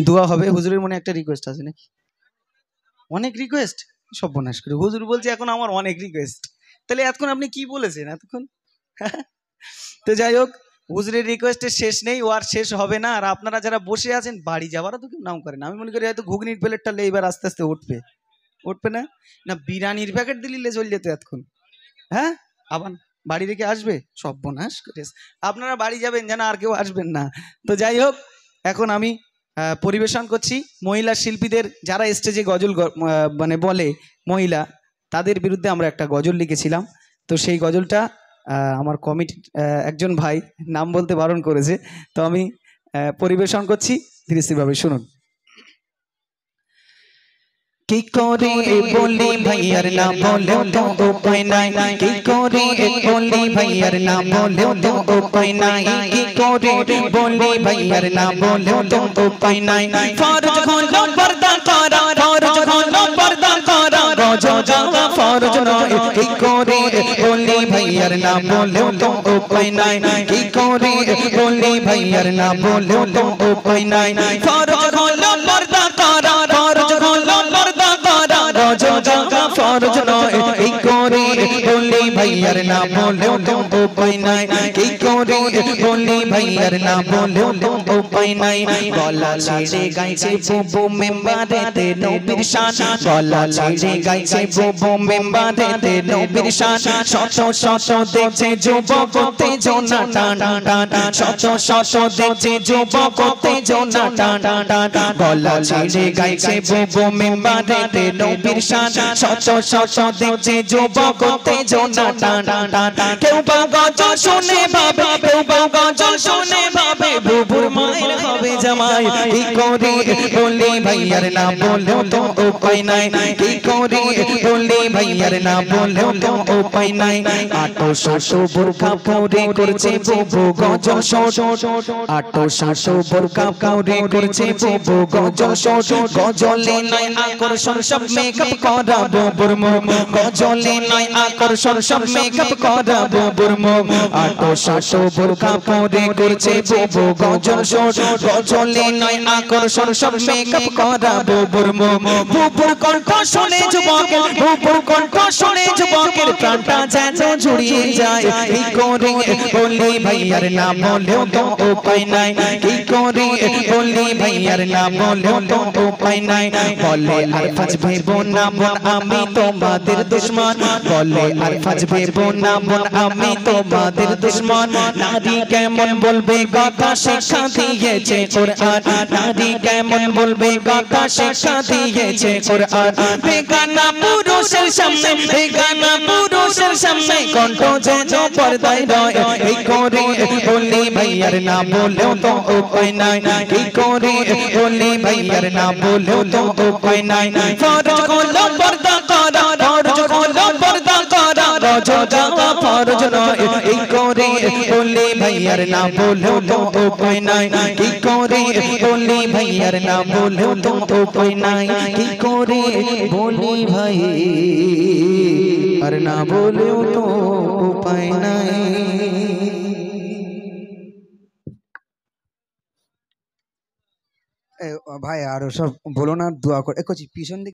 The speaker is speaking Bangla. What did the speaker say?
দোয়া হবে। হুজুরের মনে একটা রিকোয়েস্ট আছে নাকি? অনেক রিকোয়েস্ট? সর্বনাশ করে হুজুর বলছে এখন আমার অনেক রিকোয়েস্ট। তাহলে এতক্ষণ আপনি কি বলেছেন এতক্ষণ? তো যাই হোক, হুজুরের রিকোয়েস্টের শেষ নেই, ও আর শেষ হবে না। আর আপনারা যারা বসে আছেন বাড়ি যাওয়ারও তো কেউ নাম করেন। আমি মনে করি হয়তো ঘুগনির প্লেটটা এবার আস্তে আস্তে উঠবে। উঠবে না? না বিরিয়ানির প্যাকেট দিলে চলে যেত এতক্ষণ। হ্যাঁ, আবার বাড়ি রেখে আসবে? সর্বনাশ করে। আপনারা বাড়ি যাবেন যেন আর কেউ আসবেন না। তো যাই হোক, এখন আমি পরিবেশন করছি মহিলা শিল্পীদের যারা স্টেজে গজল মানে বলে মহিলা, তাদের বিরুদ্ধে আমরা একটা গজল লিখেছিলাম। তো সেই গজলটা আমার কমিটি একজন ভাই নাম বলতে বারণ করেছে, তো আমি পরিবেশন করছি, ধীরে স্থিরভাবে শুনুন। কি করে বলি ভাইয়ার না বলেও তো উপায় নাই, কি করে বলি ভাইয়ার না বলেও তো উপায় নাই, কি করে বলি ভাইয়ার না বলেও তো উপায় নাই। ফরজ হলো পর্দা করা, ফরজ হলো পর্দা করা, রোজা ফরজ নয়। কি করে বলি ভাইয়ার না বলেও তো উপায় নাই, কি করে বলি ভাইয়ার না বলেও তো উপায় নাই। ফরজ হলো পর্দা করা, ফরজ হলো পর্দা করা, রোজা ফরজ নয়। কি করে বলি ভাইয়ার না বলেও তো উপায় নাই, কি করে বলি ভাইয়ার না বলেও তো উপায় নাই। গলা ছেড়ে গাইছে বুবু মেম্বারেতে নবীর শান, গলা ছেড়ে গাইছে বুবু মেম্বারেতে নবীর শান। শত শত দেখছে যুবক উত্তেজনা টান টান, শত শত দেখছে যুবক উত্তেজনা টান টান। গলা ছেড়ে গাইছে বুবু মেম্বারেতে নবীর শান, শত শত দেখছে যুবক উত্তেজনা টান টান। কেউ বা গজল শুনে ভাবে, কেউ বা গজল শুনে ভাবে বুবুর মায়ের হবে জামাই। কি করে বলি ভাইয়ার না বলেও তো উপায় নাই, কি করে বলি ভাইয়ার না বলেও তো উপায় নাই। আটো শাশো বোরকা পরে করছে বুবু গজল শোট, আটো শাশো বোরকা পরে করছে বুবু গজল শোট। গজলে নাই আকর্ষণ সব মেকআপ করা বুবুর মুখ, গজলে নাই আকর্ষণ সব মেকআপ করা বুবুর মুখ। আটো শাশো বোরকা পরে করছে বুবু গজল শোট, গজলে নাই আকর্ষণ সব মেকআপ করা বুবুর মুখ। বুবুর কণ্ঠ শুনে যুবকের, বুবুর কণ্ঠ শুনে যুবকের প্রাণটা যেন জুড়িয়ে যায়। কি করে বলি ভাইয়ার না বলেও তো উপায় নাই, কি করে বলি ভাইয়ার না বলেও তো উপায় নাই। বলে আর ফাজ ভেবো না বোন আমি তোমাদের দুশমন, বলে আর ফাজ ভেবো না বোন আমি তোমাদের দুশমন। নারী কেমন বলবে কথা শিক্ষা দিয়েছে কোরআন, নারী কেমন বলবে কথা শিক্ষা দিয়েছে কোরআন। বেগানা পুরুষের সামনে, বেগানা পুরুষের সামনে কণ্ঠ যেন পর্দায় রয়। কি করে বলি ভাইয়ার না বলেও তো উপায় নাই, কি করে বলি ভাইয়ার না বলেও তো উপায় নাই। ফরজ হলো পর্দা করা, ফরজ হলো পর্দা করা, রোজা ফরজ নয়। কি করে বলি ভাইয়ার না বলেও তো উপায় নাই, কি করে বলি ভাইয়ার না বলেও তো উপায় নাই। কি করে বলি ভাই আর না বলেও তো উপায় নাই। ভাই আরো সব বলো না, দোয়া করে পিছন দিকে